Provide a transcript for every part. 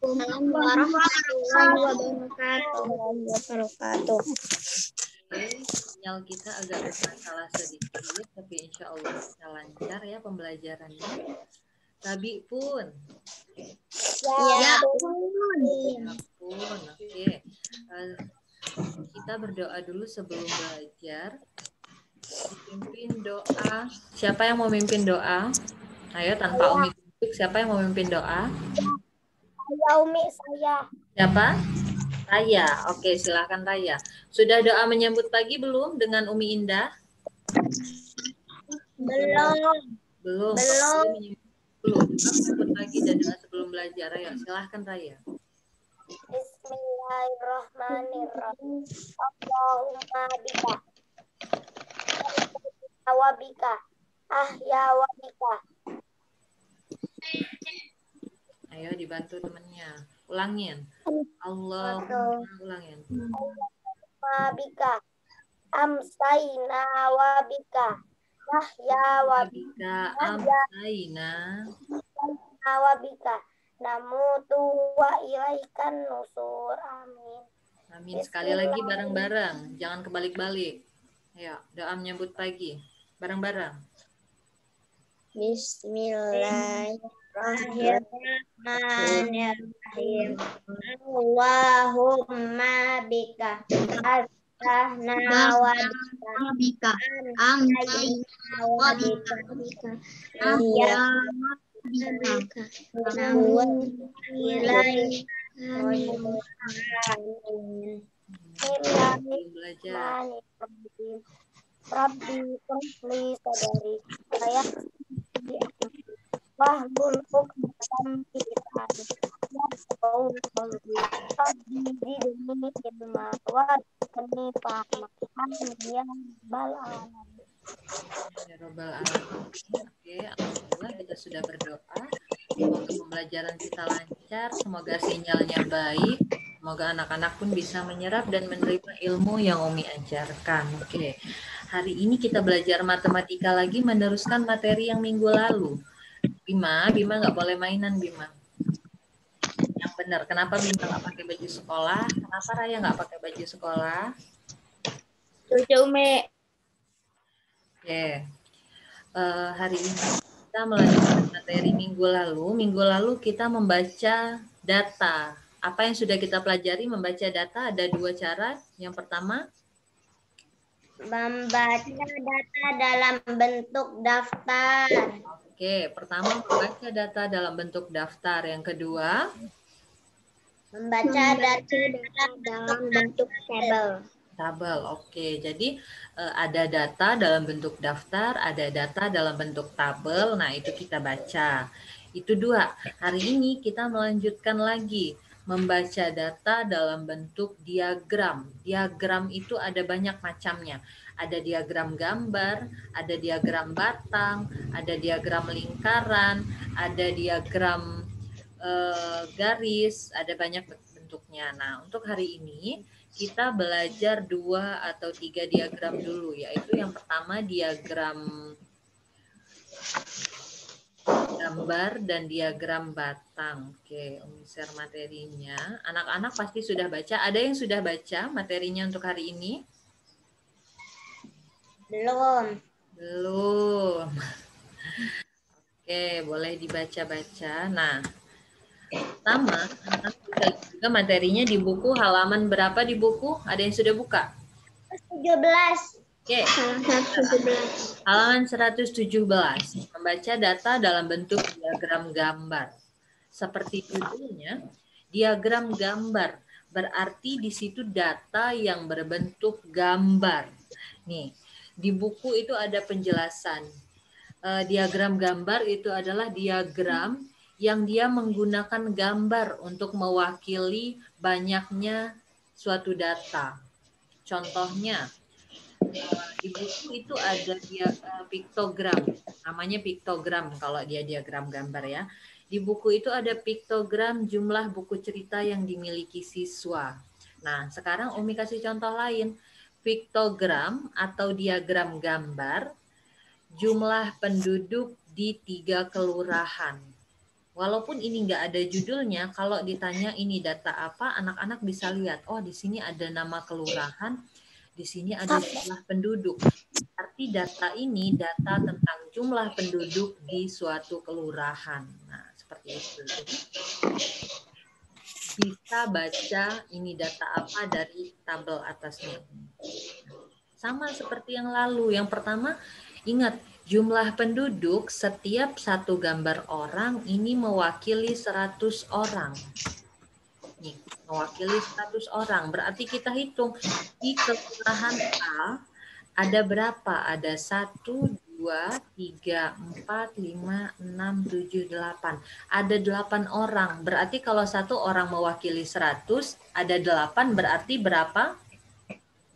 Warahmatullahi wabarakatuh. Oke, sinyal kita agak bermasalah sedikit, tapi insya Allah bisa lancar ya pembelajarannya. Rabi pun. Ya, Ya pun, oke. Kita berdoa dulu sebelum belajar. Dipimpin doa. Siapa yang mau mimpin doa? Ayo tanpa Umi tunjuk, siapa yang mau mimpin doa? saya Umi, saya. Siapa? Raya. Oke, silahkan Raya. Sudah doa menyambut pagi belum dengan Umi Indah? Belum. Belum. Belum. Belum. Doa menyambut pagi dan doa sebelum belajar. Ayo, silahkan Raya. Bismillahirrahmanirrahim. Allahumma bika. Wabika. Ya wabika. Ayo dibantu temannya. Ulangin. Ulangin. Wabika. Amsayna wabika. Ya wabika. Amsayna wabika. Namutu wa ilaikan nusur. Amin. Amin. Sekali lagi bareng-bareng. Jangan kebalik-balik. Ayo, doa menyambut pagi. Bareng-bareng. Bismillahirrahmanirrahim. Allahumma bika asbahna wa bika amsayna wa bika ya bika wa ilaihi Bismillahirrahmanirrahim. Rabbi qurli sadari saya wahlul 'uqdatam min lisani yafqahu qawli rabbi zidni ilma warzuqni fahma amin ya rabbal alamin. Ya Rabbal alamin. Oke, alhamdulillah kita sudah berdoa. Semoga pembelajaran kita lancar, semoga sinyalnya baik, semoga anak-anak pun bisa menyerap dan menerima ilmu yang Umi ajarkan. Oke, hari ini kita belajar matematika lagi, meneruskan materi yang minggu lalu. Bima nggak boleh mainan Bima. Yang benar, kenapa Bima nggak pakai baju sekolah? Kenapa Raya nggak pakai baju sekolah? Cucu Umi. Oke, hari ini kita melanjutkan materi minggu lalu. Minggu lalu kita membaca data. Apa yang sudah kita pelajari membaca data ada dua cara. Yang pertama, membaca data dalam bentuk daftar. Oke, pertama membaca data dalam bentuk daftar. Yang kedua, membaca data dalam bentuk tabel. Tabel, oke. Jadi ada data dalam bentuk daftar, ada data dalam bentuk tabel. Nah, itu kita baca. Itu dua. Hari ini kita melanjutkan lagi membaca data dalam bentuk diagram. Diagram itu ada banyak macamnya. Ada diagram gambar, ada diagram batang, ada diagram lingkaran, ada diagram garis, ada banyak bentuknya. Nah, untuk hari ini kita belajar 2 atau 3 diagram dulu, yaitu yang pertama diagram gambar dan diagram batang. Oke, Umi share materinya. Anak-anak pasti sudah baca. Ada yang sudah baca materinya untuk hari ini? Belum. Belum. Oke, boleh dibaca-baca. Nah, pertama, anak-anak bisa lihat juga materinya di buku halaman berapa di buku? Ada yang sudah buka? 17. Oke. Halaman 117. Membaca data dalam bentuk diagram gambar. Seperti judulnya, diagram gambar. Berarti di situ data yang berbentuk gambar. Nih, di buku itu ada penjelasan. Diagram gambar itu adalah diagram yang dia menggunakan gambar untuk mewakili banyaknya suatu data. Contohnya, di buku itu ada piktogram, namanya piktogram kalau dia diagram gambar ya. Di buku itu ada piktogram jumlah buku cerita yang dimiliki siswa. Nah, sekarang Umi kasih contoh lain. Piktogram atau diagram gambar jumlah penduduk di 3 kelurahan. Walaupun ini nggak ada judulnya, kalau ditanya ini data apa, anak-anak bisa lihat, oh di sini ada nama kelurahan, di sini ada jumlah penduduk. Arti data ini data tentang jumlah penduduk di suatu kelurahan. Nah, seperti itu. Jadi bisa baca ini data apa dari tabel atasnya. Sama seperti yang lalu. Yang pertama, ingat jumlah penduduk setiap satu gambar orang ini mewakili 100 orang. Nih, mewakili 100 orang. Berarti kita hitung di kelurahan A ada berapa? Ada 1, 2, 3, 4, 5, 6, 7, 8. Ada 8 orang. Berarti kalau satu orang mewakili 100, ada 8 berarti berapa?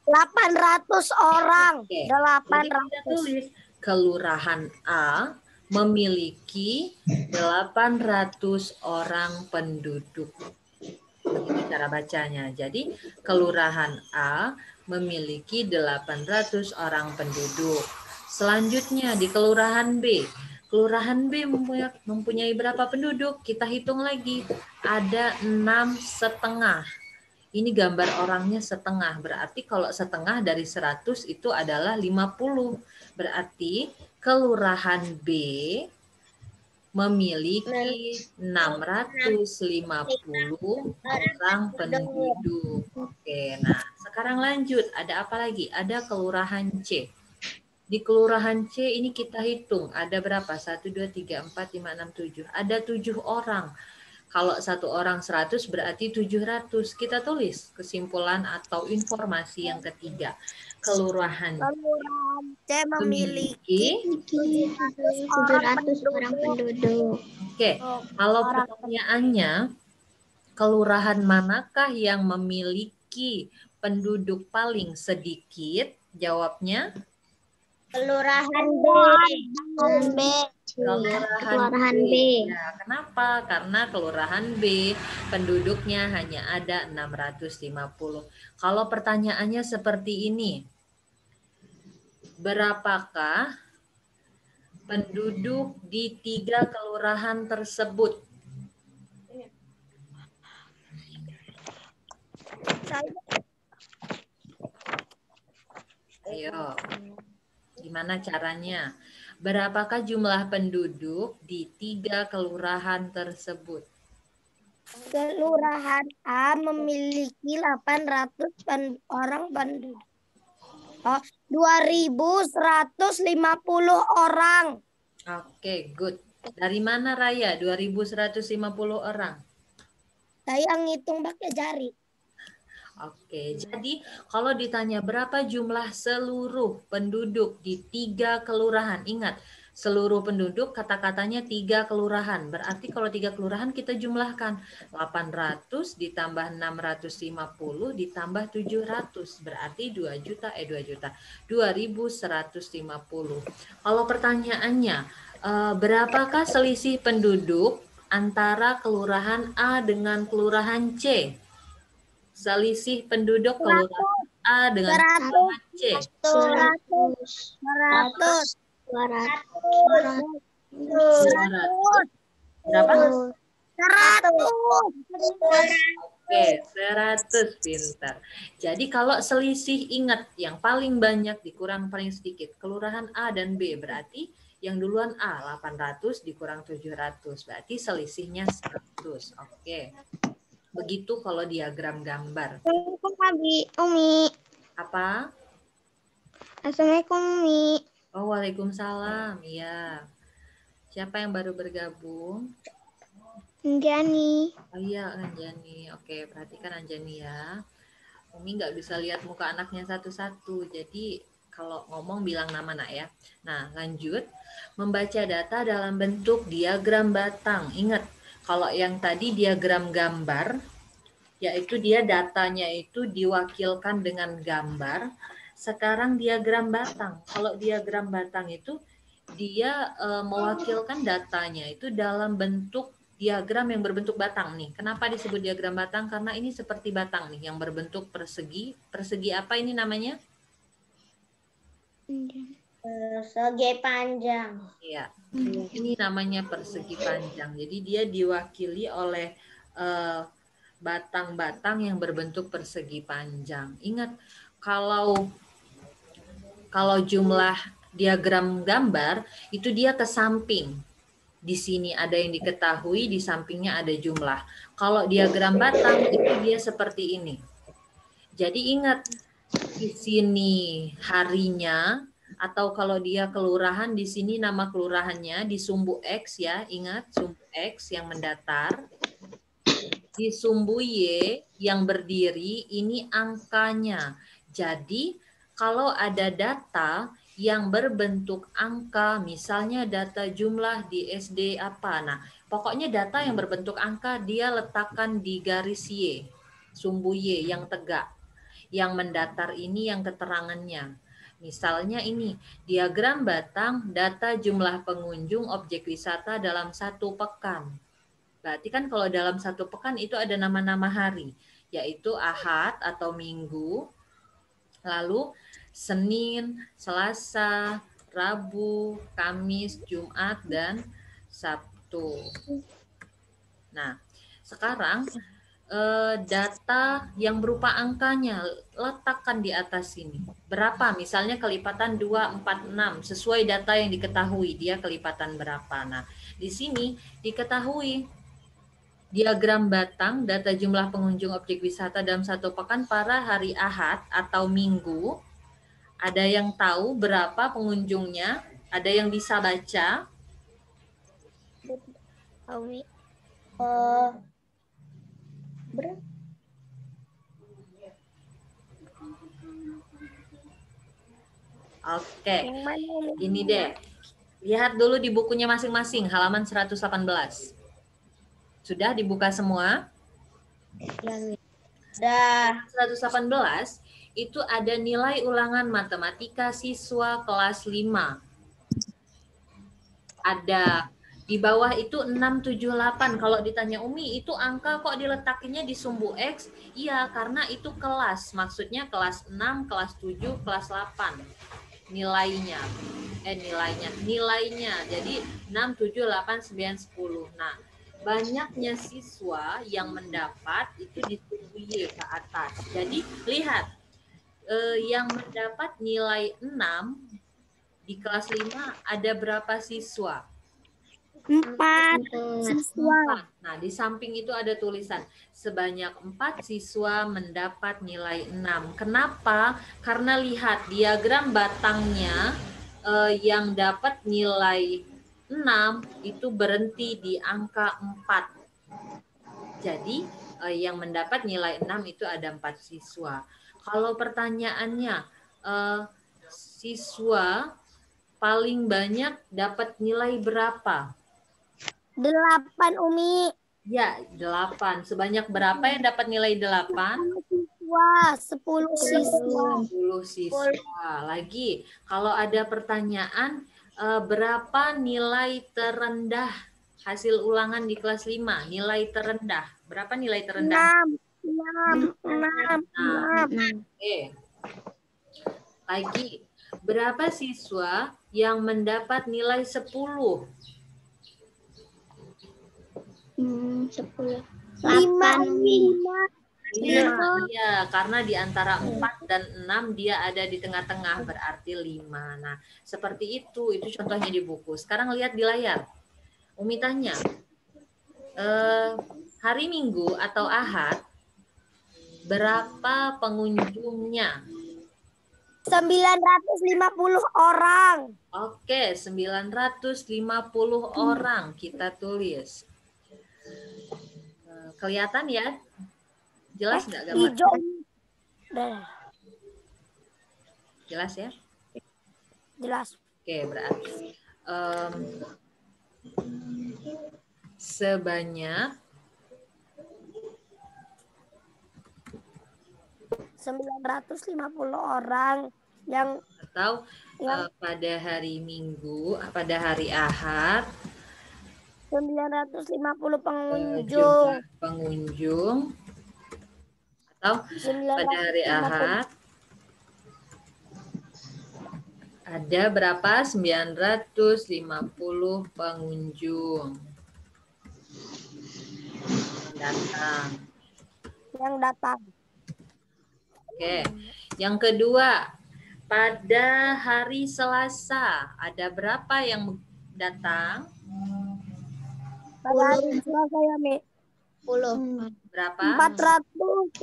800 orang. Oke. Jadi kita tulis kelurahan A memiliki 800 orang penduduk. Begitu cara bacanya. Jadi kelurahan A memiliki 800 orang penduduk. Selanjutnya di kelurahan B. Kelurahan B mempunyai berapa penduduk? Kita hitung lagi. Ada 6,5. Ini gambar orangnya setengah. Berarti kalau setengah dari 100 itu adalah 50. Berarti kelurahan B memiliki 650 orang penduduk. Oke, nah sekarang lanjut. Ada apa lagi? Ada kelurahan C. Di kelurahan C ini kita hitung. Ada berapa? 1, 2, 3, 4, 5, 6, 7. Ada 7 orang. Kalau satu orang 100 berarti 700. Kita tulis kesimpulan atau informasi yang ketiga. Kelurahan C memiliki 700 orang penduduk. Oke, kalau pertanyaannya, kelurahan manakah yang memiliki penduduk paling sedikit? Jawabnya? Kelurahan B. Kelurahan B. Ya, kenapa? Karena kelurahan B penduduknya hanya ada 650. Kalau pertanyaannya seperti ini, berapakah penduduk di 3 kelurahan tersebut? Ayo, gimana caranya? Berapakah jumlah penduduk di 3 kelurahan tersebut? Kelurahan A memiliki 800 orang penduduk. 2.150 orang. Oke, good. Dari mana Raya? 2.150 orang. Saya ngitung pakai jari. Oke, jadi kalau ditanya berapa jumlah seluruh penduduk di 3 kelurahan, ingat seluruh penduduk kata-katanya 3 kelurahan. Berarti kalau 3 kelurahan kita jumlahkan 800 ditambah 650 ditambah 700 berarti 2 juta 2.150. Kalau pertanyaannya berapakah selisih penduduk antara kelurahan A dengan kelurahan C? Selisih penduduk kelurahan A dengan kelurahan C. 200. Berapa? 100. Oke, 100 pintar. Jadi kalau selisih ingat yang paling banyak dikurang paling sedikit. Kelurahan A dan B berarti yang duluan A 800 dikurang 700 berarti selisihnya 100. Oke. Begitu kalau diagram gambar. Assalamualaikum Umi. Apa? Assalamualaikum Umi. Oh, waalaikumsalam. Iya. Siapa yang baru bergabung? Anjani. Oh iya, Anjani. Oke, perhatikan Anjani ya. Umi nggak bisa lihat muka anaknya satu-satu. Jadi kalau ngomong bilang nama nak ya. Nah, lanjut. Membaca data dalam bentuk diagram batang. Ingat, kalau yang tadi diagram gambar, yaitu dia datanya itu diwakilkan dengan gambar. Sekarang diagram batang. Kalau diagram batang itu dia mewakilkan datanya itu dalam bentuk diagram yang berbentuk batang nih. Kenapa disebut diagram batang? Karena ini seperti batang nih yang berbentuk persegi. Persegi apa ini namanya? Persegi panjang. Iya, ini namanya persegi panjang. Jadi dia diwakili oleh batang-batang yang berbentuk persegi panjang. Ingat, kalau jumlah diagram gambar itu dia ke samping. Di sini ada yang diketahui, di sampingnya ada jumlah. Kalau diagram batang itu dia seperti ini. Jadi ingat, di sini harinya, atau kalau dia kelurahan, di sini nama kelurahannya di sumbu X ya, ingat sumbu X yang mendatar. Di sumbu Y yang berdiri ini angkanya. Jadi kalau ada data yang berbentuk angka, misalnya data jumlah di SD apa, nah pokoknya data yang berbentuk angka dia letakkan di garis Y, sumbu Y yang tegak. Yang mendatar ini yang keterangannya. Misalnya ini, diagram batang data jumlah pengunjung objek wisata dalam 1 pekan. Berarti kan kalau dalam 1 pekan itu ada nama-nama hari, yaitu Ahad atau Minggu, lalu Senin, Selasa, Rabu, Kamis, Jumat, dan Sabtu. Nah, sekarang data yang berupa angkanya letakkan di atas sini. Berapa? Misalnya kelipatan 246 sesuai data yang diketahui dia kelipatan berapa. Nah, di sini diketahui diagram batang data jumlah pengunjung objek wisata dalam 1 pekan para hari Ahad atau Minggu. Ada yang tahu berapa pengunjungnya? Ada yang bisa baca? Berapa? Oke, ini deh. Lihat dulu di bukunya masing-masing, halaman 118. Sudah dibuka semua? Dah. 118 itu ada nilai ulangan matematika siswa kelas 5. Ada di bawah itu 678. Kalau ditanya Umi, itu angka kok diletakinya di sumbu X? Iya, karena itu kelas. Maksudnya kelas 6, kelas 7, kelas 8. Nilainya. Jadi 6, 7, 8, 9, 10. Nah, banyaknya siswa yang mendapat itu di sumbu Y ke atas. Jadi lihat, yang mendapat nilai 6 di kelas 5 ada berapa siswa? 4 siswa. Nah, di samping itu ada tulisan sebanyak 4 siswa mendapat nilai 6. Kenapa? Karena lihat diagram batangnya yang dapat nilai 6 itu berhenti di angka 4. Jadi yang mendapat nilai 6 itu ada 4 siswa. Kalau pertanyaannya siswa paling banyak dapat nilai berapa? 8 Umi. Ya, 8. Sebanyak berapa yang dapat nilai 8? 10 siswa. 10 siswa. Lagi, kalau ada pertanyaan, berapa nilai terendah hasil ulangan di kelas 5? Nilai terendah. Berapa nilai terendah? 6. Oke. Lagi, berapa siswa yang mendapat nilai 10? 10. 5. Iya, karena di antara 4 dan 6 dia ada di tengah-tengah, berarti 5. Nah, seperti itu contohnya di buku. Sekarang lihat di layar. Umi tanya, hari Minggu atau Ahad, berapa pengunjungnya? 950 orang. Oke, 950 orang kita tulis. Kelihatan ya? Jelas nggak gambar? Hijau. Jelas ya? Jelas. Oke, berarti sebanyak 950 orang yang atau pada hari Minggu, pada hari Ahad 950 pengunjung. jumlah pengunjung atau pada hari Ahad Ada berapa? 950 pengunjung datang. Yang datang. Oke. Yang kedua, pada hari Selasa ada berapa yang datang? Pada hari Selasa ya, Mi. 10. Berapa? 450.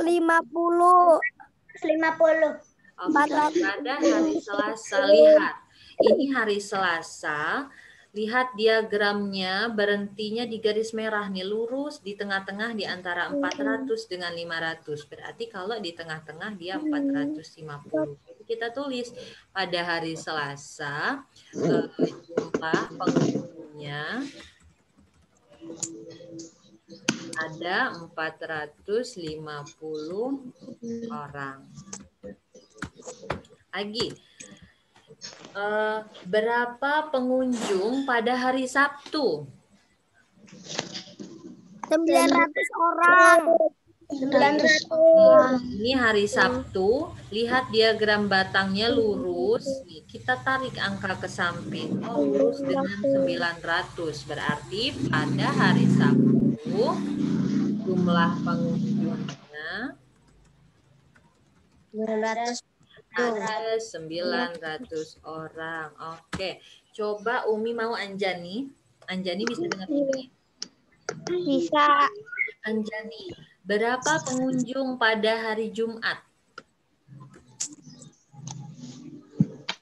50. Oke, pada hari Selasa, lihat. Ini hari Selasa, lihat diagramnya berhentinya di garis merah nih, lurus di tengah-tengah di antara 400 dengan 500. Berarti kalau di tengah-tengah dia 450. Jadi kita tulis pada hari Selasa jumlah pengunjungnya ada 450 orang. Lagi, berapa pengunjung pada hari Sabtu? 900 orang. 900 Ini hari Sabtu, lihat diagram batangnya lurus. Nih, kita tarik angka ke samping. Oh, lurus dengan 900. Berarti pada hari Sabtu jumlah pengunjungnya 900. ada 900 orang. Oke, coba Umi mau Anjani. Anjani bisa dengar Umi? Bisa. Anjani, berapa pengunjung pada hari Jumat?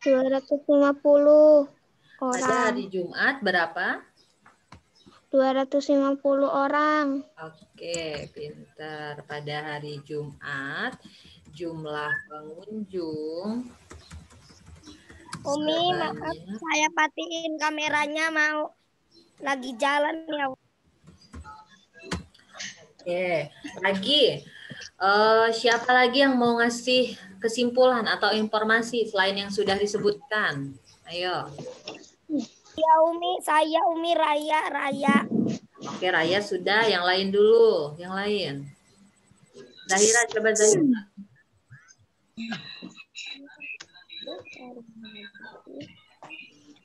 250 Pada orang. hari Jumat berapa? 250 orang. Oke, pintar. Pada hari Jumat jumlah pengunjung Umi, maaf, sebanyak saya patiin kameranya, mau lagi jalan ya. Oke, lagi siapa lagi yang mau ngasih kesimpulan atau informasi selain yang sudah disebutkan? Ayo. Ya Umi, saya Umi, Raya. Oke, Raya sudah. Yang lain dulu. Yang lain. Zahira, coba Zahira.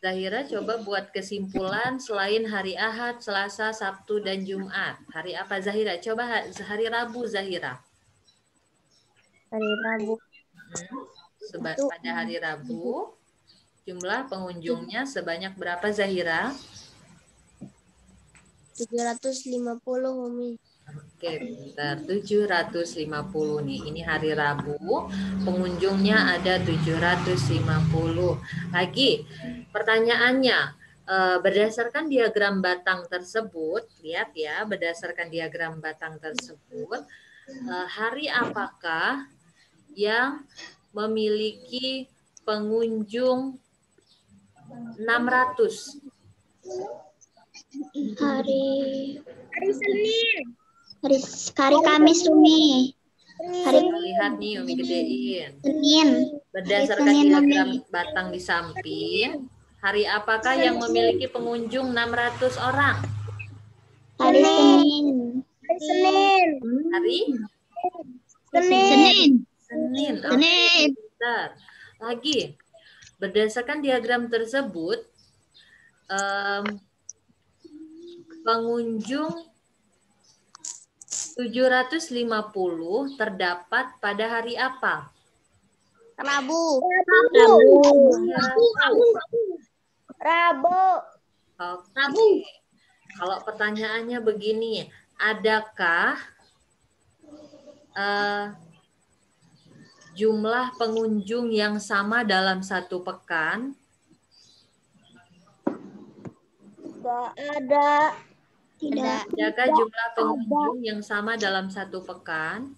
Zahira coba buat kesimpulan selain hari Ahad, Selasa, Sabtu, dan Jumat. Hari apa Zahira? Coba hari Rabu Zahira. Hari Rabu. Pada hari Rabu, jumlah pengunjungnya sebanyak berapa Zahira? 750 Umi. Oke, bentar. 750 nih. Ini hari Rabu. Pengunjungnya ada 750. Lagi, pertanyaannya, berdasarkan diagram batang tersebut, lihat ya, berdasarkan diagram batang tersebut, hari apakah yang memiliki pengunjung 600? Hari Senin. Hari Kamis Umi. Lihat nih Umi gedein. Senin. Berdasarkan diagram batang di samping, hari apakah yang memiliki pengunjung 600 orang? Hari Senin. Hari Senin. Senin. Bentar. Lagi, berdasarkan diagram tersebut, pengunjung 750 terdapat pada hari apa? Rabu. Oke. Kalau pertanyaannya begini, adakah jumlah pengunjung yang sama dalam satu pekan? Tidak ada. Adakah jumlah pengunjung yang sama dalam satu pekan?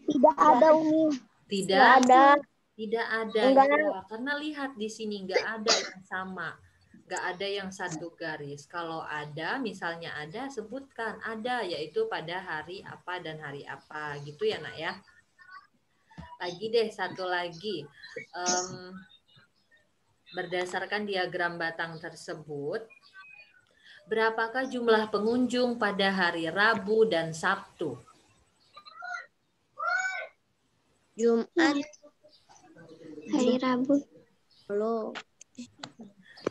Tidak ada Umi. Tidak ada. Tidak ada. Enggak. Ya, karena lihat di sini nggak ada yang sama. Nggak ada yang satu garis. Kalau ada, misalnya ada, sebutkan ada, yaitu pada hari apa dan hari apa. Gitu ya, Nak ya. Lagi deh, satu lagi. Berdasarkan diagram batang tersebut, berapakah jumlah pengunjung pada hari Rabu dan Sabtu? Jumat. Hari Rabu.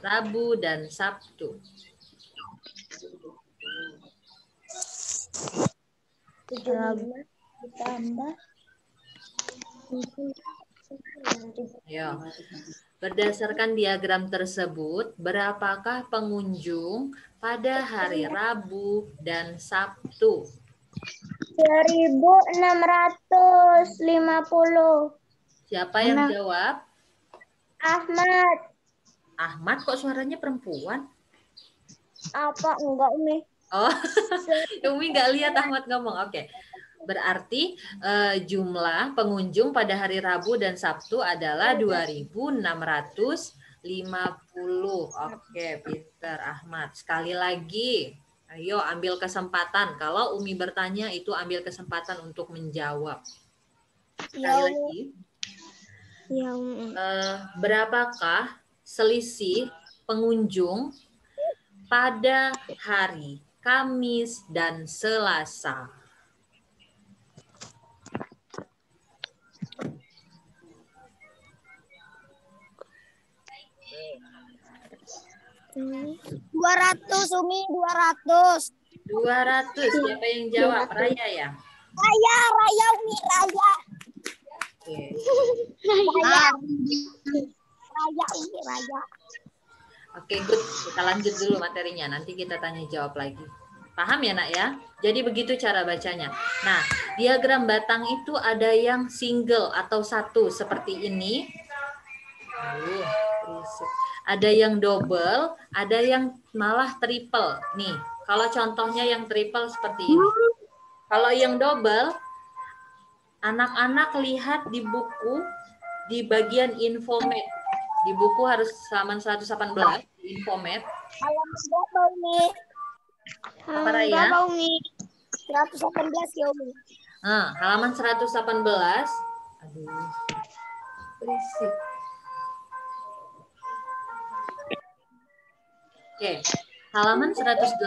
Rabu dan Sabtu. 75 ditambah Ya. Berdasarkan diagram tersebut, berapakah pengunjung pada hari Rabu dan Sabtu? 2.650. Siapa yang jawab? Ahmad. Ahmad, kok suaranya perempuan? Apa enggak, Umi? Oh, Umi nggak lihat Ahmad ngomong. Oke. Berarti jumlah pengunjung pada hari Rabu dan Sabtu adalah 2.650. Oke, pinter Ahmad. Sekali lagi, ayo ambil kesempatan. Kalau Umi bertanya itu ambil kesempatan untuk menjawab. Sekali lagi. Berapakah selisih pengunjung pada hari Kamis dan Selasa? Umi 200. 200. Siapa yang jawab? Raya ya? Raya Umi, Raya. Oke. Raya Umi, Raya. Oke, good. Kita lanjut dulu materinya. Nanti kita tanya jawab lagi. Paham ya, Nak ya? Jadi begitu cara bacanya. Nah, diagram batang itu ada yang single atau satu seperti ini. Ada yang double, ada yang malah triple. Nih, kalau contohnya yang triple seperti ini. Kalau yang double, anak-anak lihat di buku di bagian infomed. Di buku harus halaman 118, infomed. Halaman berapa Umi? Apa Raya? 118 ya Umi. Halaman 118. Aduh, berisik. Oke, halaman 118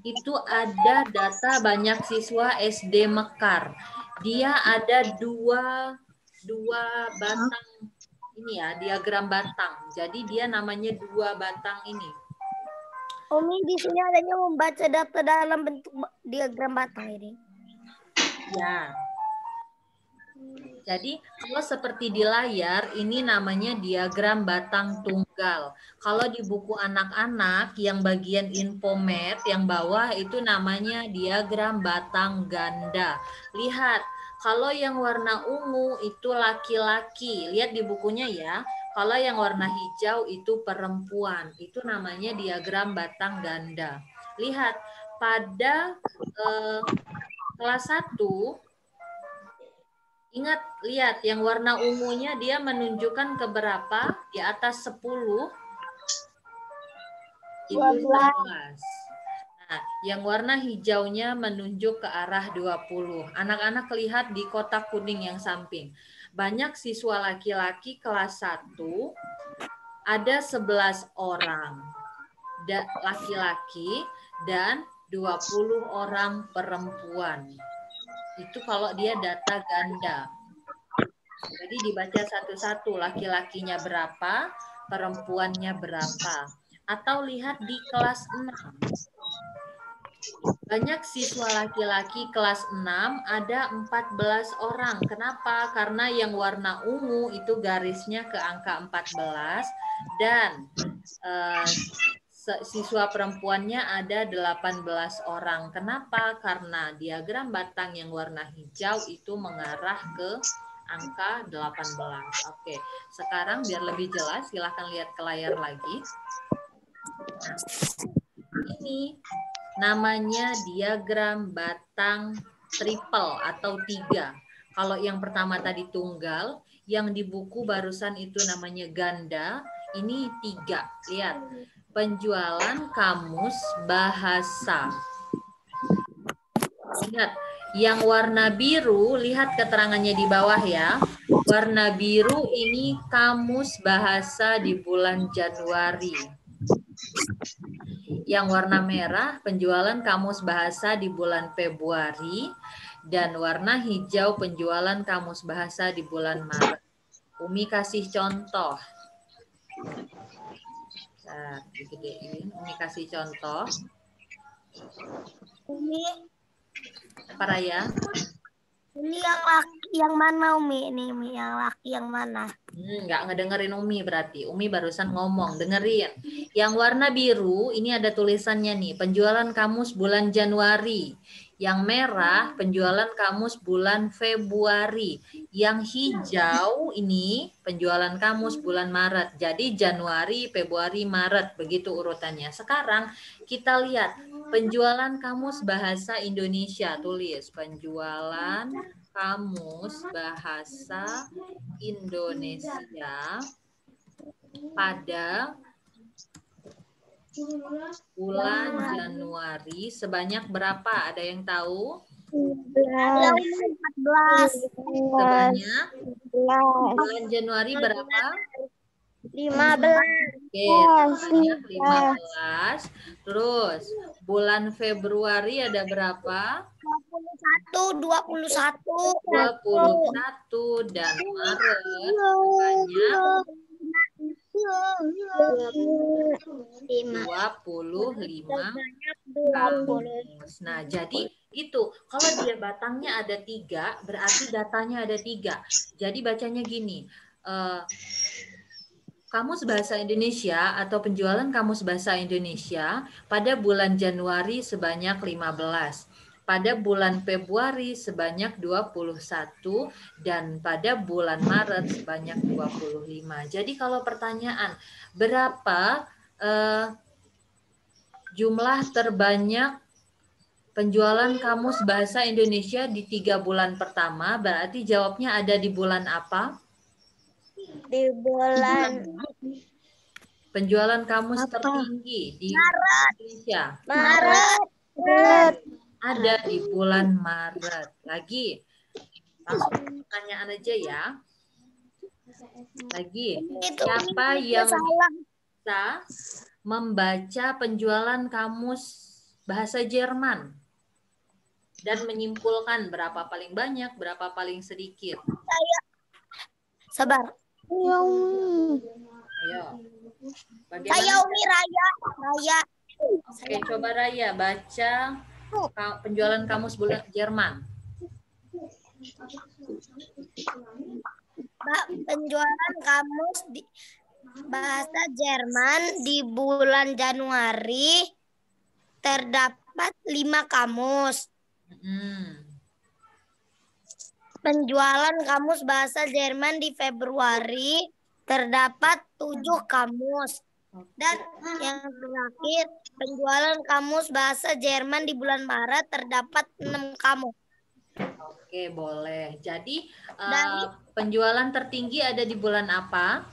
itu ada data banyak siswa SD Mekar. Dia ada dua batang ini ya, diagram batang. Jadi dia namanya dua batang ini. Umi di sini adanya membaca data dalam bentuk diagram batang ini. Ya. Jadi kalau seperti di layar ini namanya diagram batang tunggal. Kalau di buku anak-anak yang bagian infomed yang bawah itu namanya diagram batang ganda. Lihat, kalau yang warna ungu itu laki-laki. Lihat di bukunya ya. Kalau yang warna hijau itu perempuan. Itu namanya diagram batang ganda. Lihat, pada kelas 1 ingat, lihat yang warna ungunya dia menunjukkan ke berapa? Di atas 10. Itu 11. Nah, yang warna hijaunya menunjuk ke arah 20. Anak-anak lihat di kotak kuning yang samping. Banyak siswa laki-laki kelas 1 ada 11 orang laki-laki dan 20 orang perempuan. Itu kalau dia data ganda. Jadi dibaca satu-satu, laki-lakinya berapa, perempuannya berapa. Atau lihat di kelas 6. Banyak siswa laki-laki kelas 6 ada 14 orang. Kenapa? Karena yang warna ungu itu garisnya ke angka 14 dan siswa perempuannya ada 18 orang. Kenapa? Karena diagram batang yang warna hijau itu mengarah ke angka 18. Oke, sekarang biar lebih jelas silahkan lihat ke layar lagi. Nah, ini namanya diagram batang triple atau 3. Kalau yang pertama tadi tunggal, yang di buku barusan itu namanya ganda, ini 3. Lihat. Penjualan kamus bahasa. Ingat, yang warna biru, lihat keterangannya di bawah ya. Warna biru ini kamus bahasa di bulan Januari. Yang warna merah, penjualan kamus bahasa di bulan Februari. Dan warna hijau, penjualan kamus bahasa di bulan Maret. Umi kasih contoh. Nah, digedein. Umi kasih contoh. Umi, Apa Raya? ini yang laki yang mana Umi? Ini Umi yang laki yang mana? Nggak ngedengerin Umi berarti. Umi barusan ngomong, dengerin. Yang warna biru, ini ada tulisannya nih, penjualan kamus bulan Januari. Yang merah, penjualan kamus bulan Februari. Yang hijau ini penjualan kamus bulan Maret. Jadi Januari, Februari, Maret, begitu urutannya. Sekarang kita lihat penjualan kamus bahasa Indonesia. Tulis penjualan kamus bahasa Indonesia pada bulan Januari sebanyak berapa? Ada yang tahu? Ada Umi 14. Sebanyak bulan Januari berapa? 15. Oke, sebanyak 15. Terus bulan Februari ada berapa? 21. 21 dan Maret sebanyak 25 kamus. Nah, jadi itu kalau dia batangnya ada 3, berarti datanya ada 3. Jadi bacanya gini, kamus bahasa Indonesia atau penjualan kamus bahasa Indonesia pada bulan Januari sebanyak 15. Pada bulan Februari sebanyak 21 dan pada bulan Maret sebanyak 25. Jadi kalau pertanyaan berapa jumlah terbanyak penjualan kamus bahasa Indonesia di 3 bulan pertama, berarti jawabnya ada di bulan apa? Di bulan Penjualan kamus tertinggi di Indonesia Maret. ada di bulan Maret. Lagi, langsung pertanyaan aja ya. Lagi, siapa yang bisa membaca penjualan kamus bahasa Jerman dan menyimpulkan berapa paling banyak, berapa paling sedikit? Sabar. Ayo. Bagaimana? Saya Umi Raya. Oke, coba Raya baca penjualan kamus bulan Jerman. Penjualan kamus di bahasa Jerman di bulan Januari terdapat 5 kamus. Penjualan kamus bahasa Jerman di Februari terdapat 7 kamus. Dan yang terakhir, penjualan kamus bahasa Jerman di bulan Maret terdapat 6 kamus. Oke, boleh. Jadi penjualan tertinggi ada di bulan apa?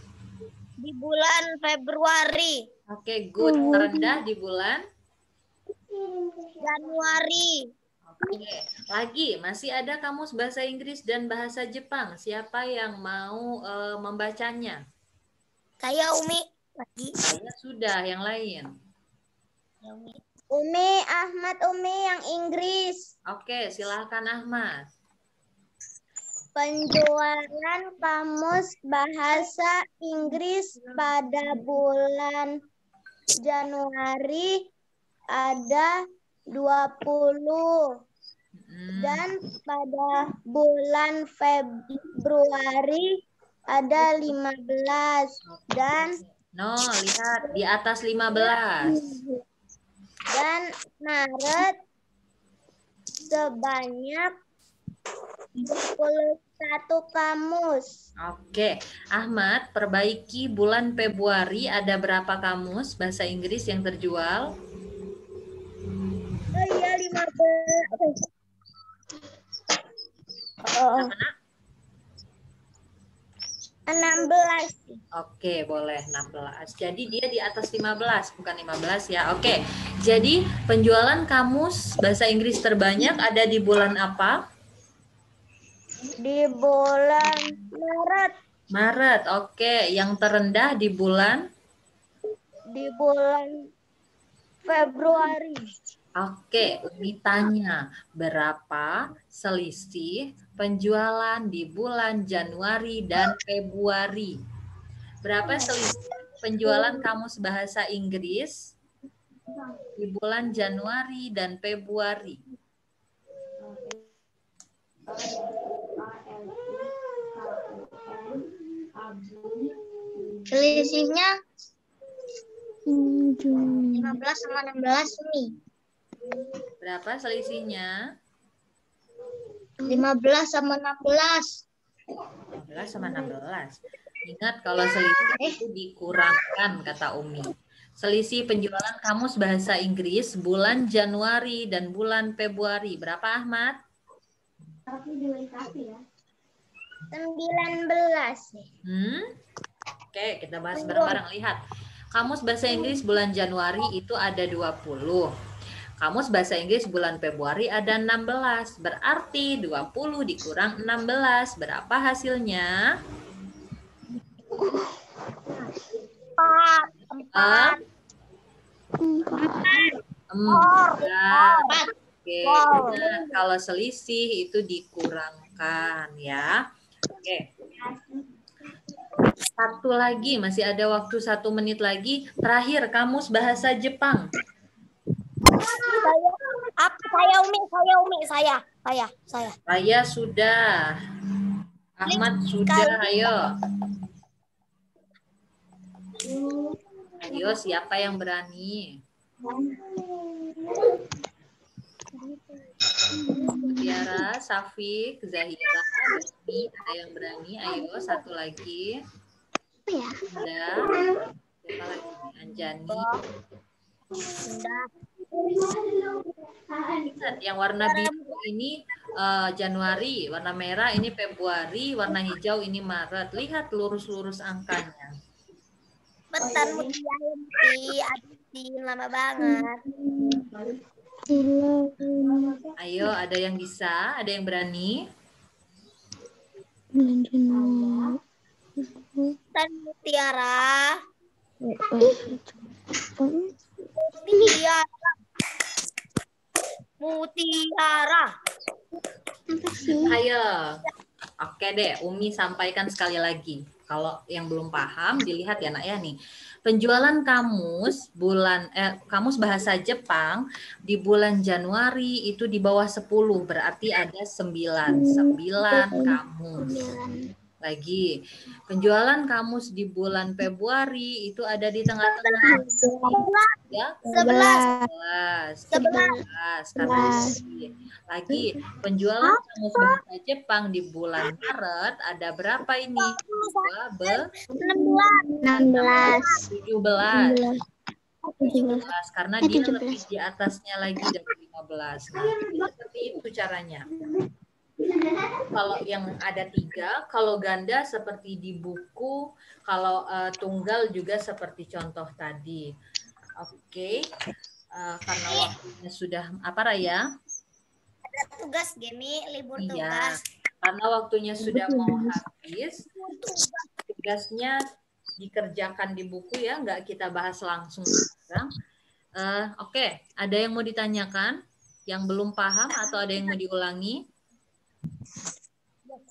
Di bulan Februari. Oke, good. Terendah di bulan Januari. Oke, lagi masih ada kamus bahasa Inggris dan bahasa Jepang. Siapa yang mau membacanya? Saya Umi lagi. Saya sudah, yang lain. Umi, Ahmad, Umi yang Inggris. Oke, silahkan Ahmad. Penjualan kamus bahasa Inggris pada bulan Januari ada 20. Dan pada bulan Februari ada 15. Dan lihat di atas 15. Dan Maret sebanyak 21 kamus. Oke, Ahmad, perbaiki bulan Februari ada berapa kamus bahasa Inggris yang terjual? Oh iya, 15. Oh. 16. Oke, boleh 16. Jadi dia di atas 15, bukan 15 ya. Oke, jadi penjualan kamus bahasa Inggris terbanyak ada di bulan apa? Di bulan Maret. Maret, oke. Yang terendah di bulan? Di bulan Februari. Oke, Umi tanya, berapa selisih penjualan di bulan Januari dan Februari? Berapa selisih penjualan kamus bahasa Inggris di bulan Januari dan Februari? Selisihnya 15 sama 16 nih. Berapa selisihnya? 15 sama 16. 15 sama 16. Ingat kalau selisih itu dikurangkan, kata Umi. Selisih penjualan kamus bahasa Inggris bulan Januari dan bulan Februari. Berapa, Ahmad? 19. Oke, kita bahas bareng-bareng. Lihat. Kamus bahasa Inggris bulan Januari itu ada 20. Kamus bahasa Inggris bulan Februari ada 16. Berarti 20 dikurang 16. Berapa hasilnya? 4. 4. Oke, nah, kalau selisih itu dikurangkan ya. Oke. Satu lagi, masih ada waktu 1 menit lagi. Terakhir, kamus bahasa Jepang. Saya sudah. Ahmad sudah, ayo. Ayo, siapa yang berani? Tiara, Safik, Zahira, Dani, ada yang berani? Ayo, satu lagi. Ada. Siapa lagi? Anjani. Ingat, yang warna biru ini Januari, warna merah ini Februari, warna hijau ini Maret. Lihat lurus-lurus angkanya. Bentar, lama banget. Ayo, ada yang bisa? Ada yang berani? Dan Mutiara. Mutiara. Ayo. Oke deh, Umi sampaikan sekali lagi. Kalau yang belum paham, dilihat ya nak ya nih. Penjualan kamus kamus bahasa Jepang di bulan Januari itu di bawah 10, berarti ada 9 kamus. Lagi, penjualan kamus di bulan Februari itu ada di tengah-tengah. Ya, 11. Lagi, penjualan kamus bahasa Jepang di bulan Maret ada berapa ini? 17. Karena dia lebih di atasnya lagi dari 15. Nah, seperti itu caranya. Kalau yang ada 3, kalau ganda seperti di buku, kalau tunggal juga seperti contoh tadi. Oke, karena waktunya sudah apa Raya? Ada tugas Gemi, libur Iya, tugas. karena waktunya sudah mau habis, tugasnya dikerjakan di buku ya, nggak kita bahas langsung sekarang. Oke, ada yang mau ditanyakan? Yang belum paham atau ada yang mau diulangi?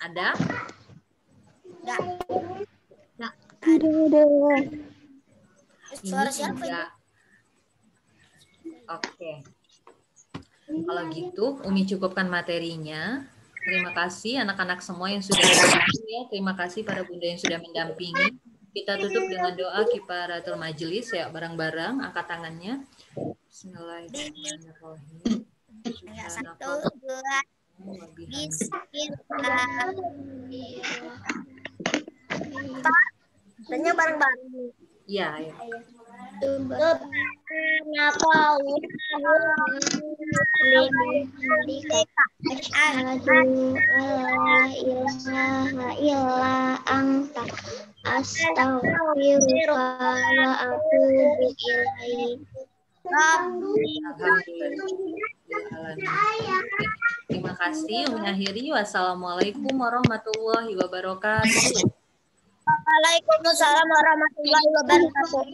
Ada? Enggak. Suara siapa ini? Oke. Kalau gitu, Umi cukupkan materinya. Terima kasih anak-anak semua yang sudah mendampingi ya. Terima kasih para bunda yang sudah mendampingi. Kita tutup dengan doa kifaratul majelis ya, bareng-bareng angkat tangannya. Bismillahirrahmanirrahim. Satu, dua, bismillah. Tanya bareng-bareng. Iya, ya. Astaghfirullah wa atubu ilaik. Terima kasih. Mengakhiri. Wassalamualaikum warahmatullahi wabarakatuh. Waalaikumsalam warahmatullahi wabarakatuh.